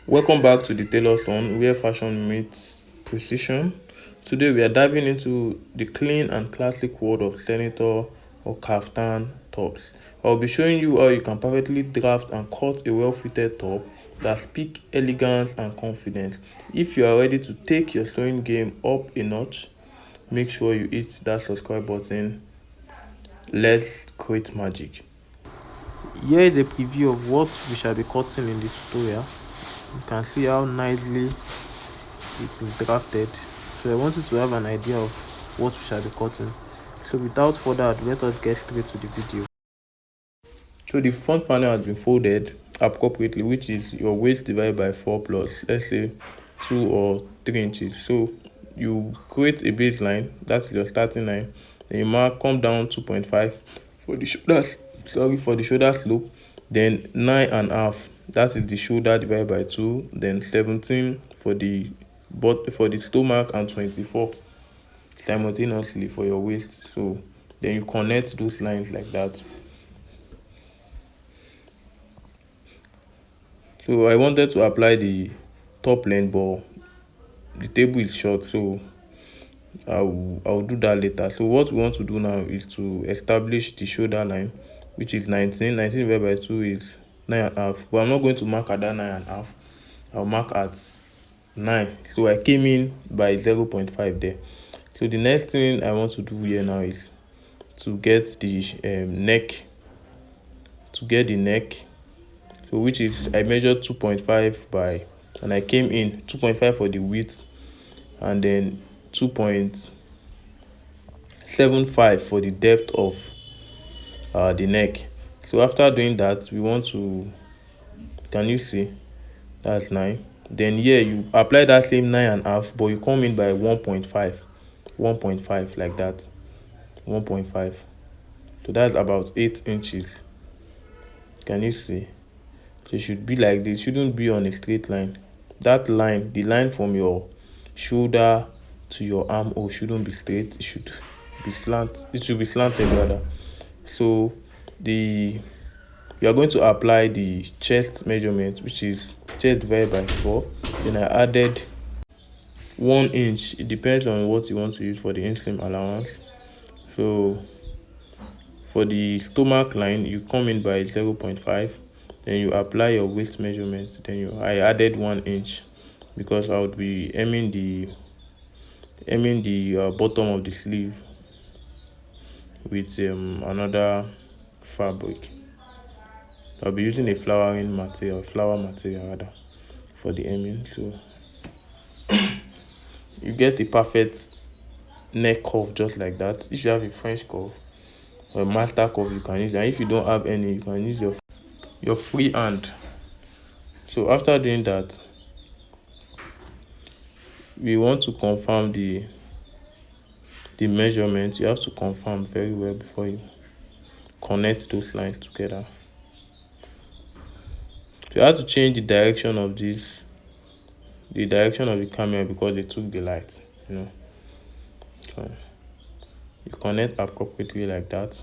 Welcome back to the Tailor Zone, where fashion meets precision. Today we are diving into the clean and classic world of senator or kaftan tops. I'll be showing you how you can perfectly draft and cut a well-fitted top that speak elegance and confidence. If you are ready to take your sewing game up a notch, make sure you hit that subscribe button. Let's create magic. Here is a preview of what we shall be cutting in the tutorial. You can see how nicely it is drafted. So I want you to have an idea of what we shall be cutting. So without further ado, let us get straight to the video. So the front panel has been folded appropriately, which is your waist divided by 4 plus, let's say 2 or 3 inches. So you create a baseline, that's your starting line. Then you mark, come down 2.5 for the shoulders, for the shoulder slope. Then 9.5, that is the shoulder divided by 2. Then 17 for the stomach, and 24 simultaneously for your waist. So then you connect those lines like that. So I wanted to apply the top length, but the table is short, so I'll do that later. So what we want to do now is to establish the shoulder line, which is 19 divided by 2 is 9.5, but I'm not going to mark at that 9.5. I'll mark at 9. So I came in by 0.5 there. So the next thing I want to do here now is to get the neck, so which is, I measured 2.5 by, and I came in 2.5 for the width, and then 2.75 for the depth of the neck. So after doing that, we want to, can you see, that's 9. Then here you apply that same 9.5, but you come in by 1.5 like that, 1.5. So that's about 8 inches. Can you see? So it should be like this. It shouldn't be on a straight line. That line, the line from your shoulder to your armhole, shouldn't be straight. It should be slanted rather. So you are going to apply the chest measurement, which is chest divided by 4. Then I added 1 inch. It depends on what you want to use for the inseam allowance. So for the stomach line, you come in by 0.5. Then you apply your waist measurement. Then I added 1 inch because I would be aiming the bottom of the sleeve with another fabric. I'll be using a flower material rather, for the hemming. So you get a perfect neck curve just like that. If you have a French curve or a master curve, you can use that. If you don't have any, you can use your free hand. So after doing that, we want to confirm the measurement. You have to confirm very well before you connect those lines together. So you have to change the direction of the camera because they took the light, So you connect appropriately like that.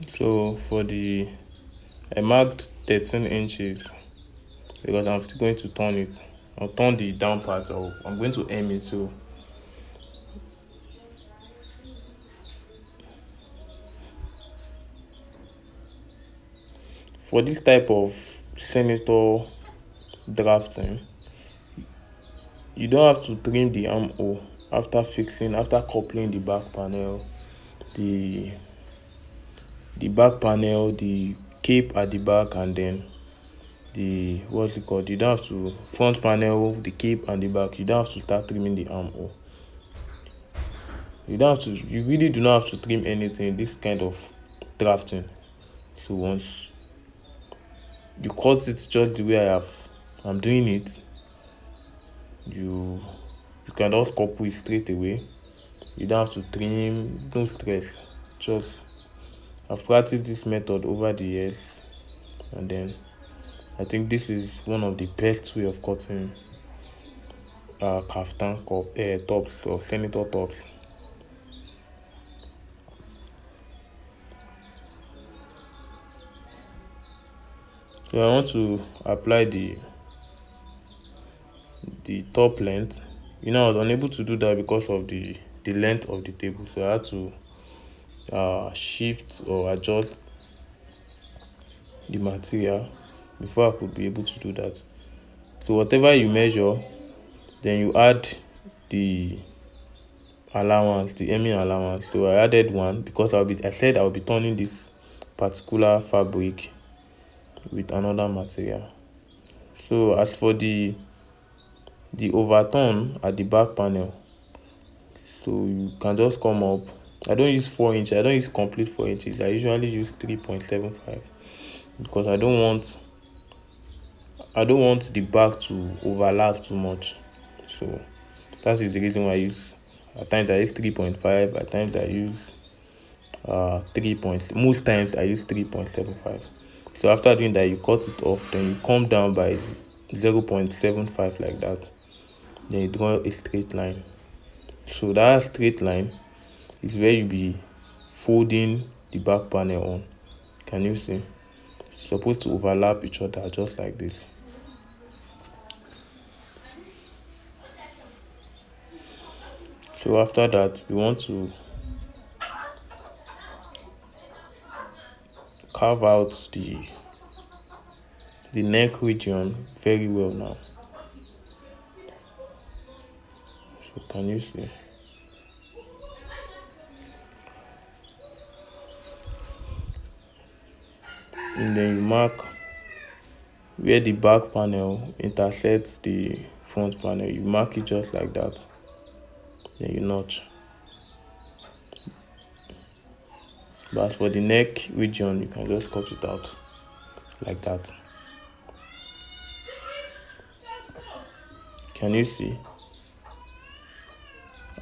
So I marked 13 inches because I'm still going to turn it. I'll turn the down part, or I'm going to aim it. So for this type of senator drafting, you don't have to trim the armhole after coupling the back panel, the cape at the back, and then what's it called, you don't have to front panel, the cape and the back. You don't have to start trimming the armhole. You really do not have to trim anything in this kind of drafting. So once you cut it just the way I'm doing it, you can just couple it straight away. You don't have to trim, no stress. Just, I've practiced this method over the years, and then I think this is one of the best way of cutting kaftan tops or senator tops. So I want to apply the top length. I was unable to do that because of the length of the table, so I had to shift or adjust the material before I could be able to do that. So whatever you measure, then you add the allowance, the hemming allowance. So I added one because I said I'll be turning this particular fabric with another material. So as for the overturn at the back panel, so you can just come up. I don't use 4 inch, I don't use complete 4 inches. I usually use 3.75 because I don't want the back to overlap too much. So that is the reason why at times I use 3.5, at times I use 3 points. Most times I use 3.75. So after doing that, you cut it off, then you come down by 0.75 like that. Then you draw a straight line. So that straight line is where you be folding the back panel on. Can you see? It's supposed to overlap each other just like this. So after that, we want to carve out the neck region very well now. So can you see? And then you mark where the back panel intersects the front panel. You mark it just like that. Then you notch. But as for the neck region, you can just cut it out like that. Can you see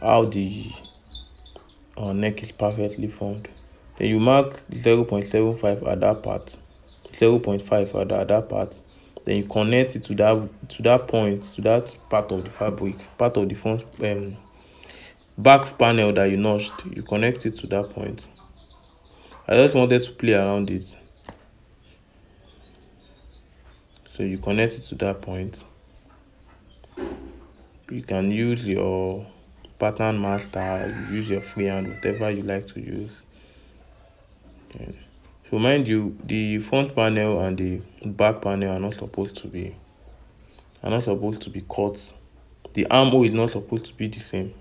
how the neck is perfectly formed? Then you mark 0.75 at that part, 0.5 at that part. Then you connect it to that point, to that part of the fabric, part of the front back panel that you notched. You connect it to that point. I just wanted to play around it. So you connect it to that point. You can use your pattern master, use your freehand, whatever you like to use. Okay. So mind you, the front panel and the back panel are not supposed to be cut. The armhole is not supposed to be the same.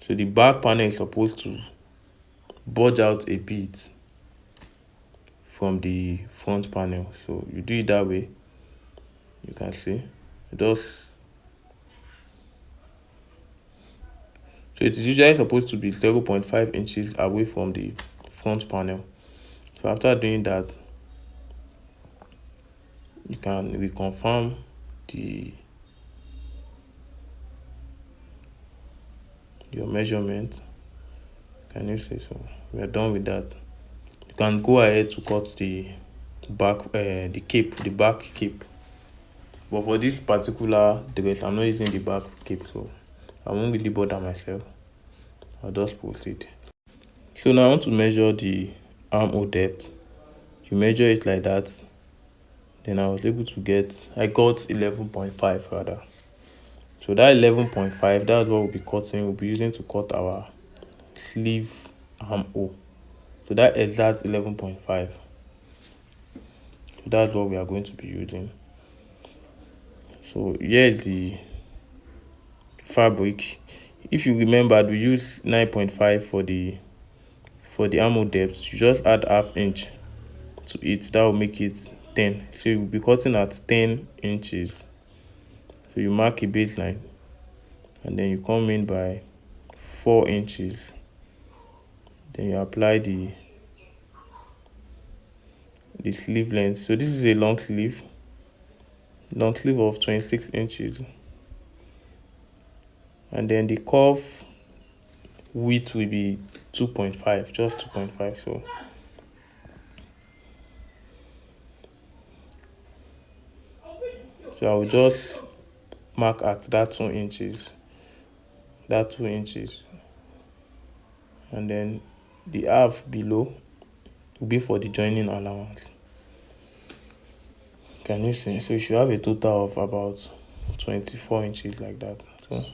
So the back panel is supposed to bulge out a bit from the front panel. So you do it that way. You can see it does. So it is usually supposed to be 0.5 inches away from the front panel. So after doing that, you can reconfirm your measurement. Can you see? So we are done with that. You can go ahead to cut the back the back cape. But for this particular dress, I'm not using the back cape, so I won't really bother myself. I'll just proceed. So now I want to measure the armhole depth. You measure it like that. Then I got 11.5 rather. So that 11.5, that's what we'll be using to cut our sleeve armhole. So that exact 11.5. That's what we are going to be using. So here is the fabric. If you remember, we use 9.5 for the armhole depth. You just add half inch to it. That will make it 10. So you'll be cutting at 10 inches. So you mark a baseline and then you come in by 4 inches. Then you apply the sleeve length. So this is a long sleeve of 26 inches. And then the cuff width will be 2.5, just 2.5. So I'll just mark at that 2 inches, and then the half below will be for the joining allowance. Can you see? So you should have a total of about 24 inches like that. So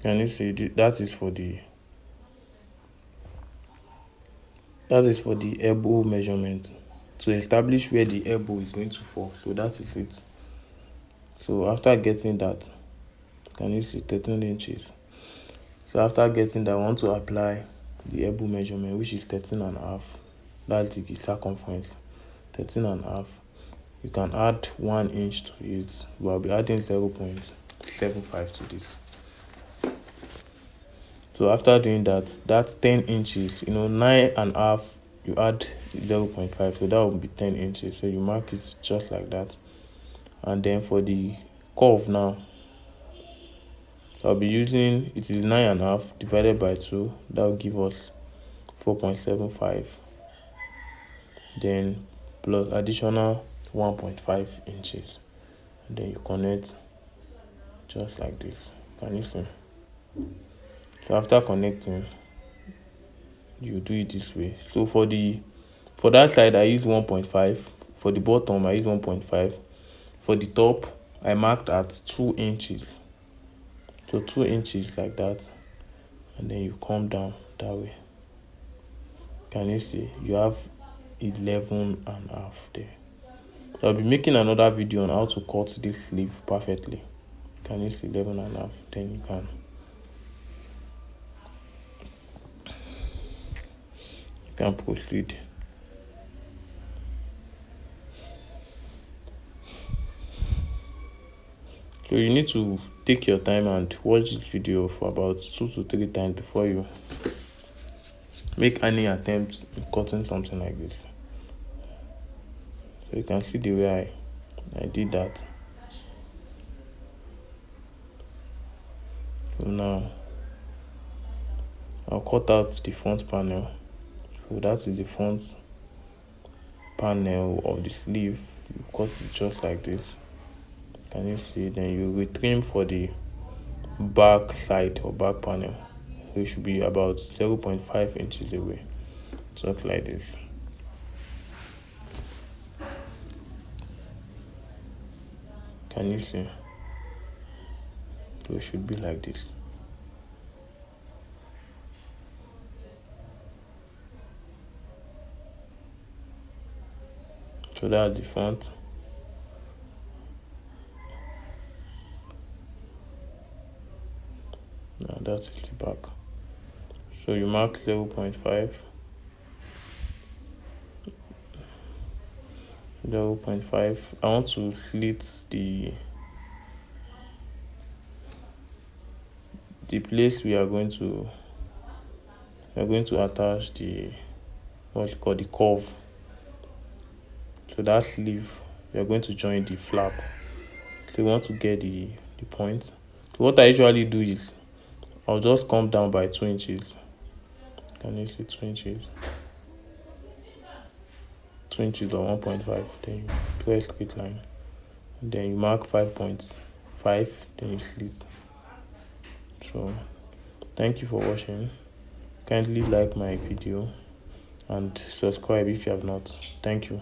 can you see? That is for the elbow measurement, to establish where the elbow is going to fall. So that is it. So after getting that, can you see 13 inches? So after getting that, I want to apply the elbow measurement, which is 13.5. That's the circumference, 13.5. You can add 1 inch to it, but I'll be adding 0.75 to this. So after doing that, that's 10 inches, 9.5, you add 0.5, so that will be 10 inches. So you mark it just like that. And then for the curve now, I'll be using, it is 9.5 divided by 2, that will give us 4.75, then plus additional 1.5 inches, and then you connect just like this. Can you see? So after connecting, you do it this way. So for that side I use 1.5, for the bottom I use 1.5, for the top I marked at 2 inches. So 2 inches like that, and then you come down that way. Can you see? You have 11.5 there. I'll be making another video on how to cut this sleeve perfectly. Can you see? 11.5. Then you can proceed. So you need to take your time and watch this video for about 2 to 3 times before you make any attempt in cutting something like this. So you can see the way I did that. So now I'll cut out the front panel. So that is the front panel of the sleeve. You cut it just like this. Can you see? Then you will trim for the back side or back panel. So it should be about 0.5 inches away, just like this. Can you see? So it should be like this. So that's the front. Now that is the back. So you mark 0.5. 0.5. I want to slit the place we are going to attach the what's called the curve. So that sleeve, we are going to join the flap. So we want to get the point. So what I usually do is I'll just come down by 2 inches. Can you see? 2 inches? 2 inches or 1.5. Then you draw a straight line. Then you mark 5.5. Then you slit. So thank you for watching. Kindly like my video and subscribe if you have not. Thank you.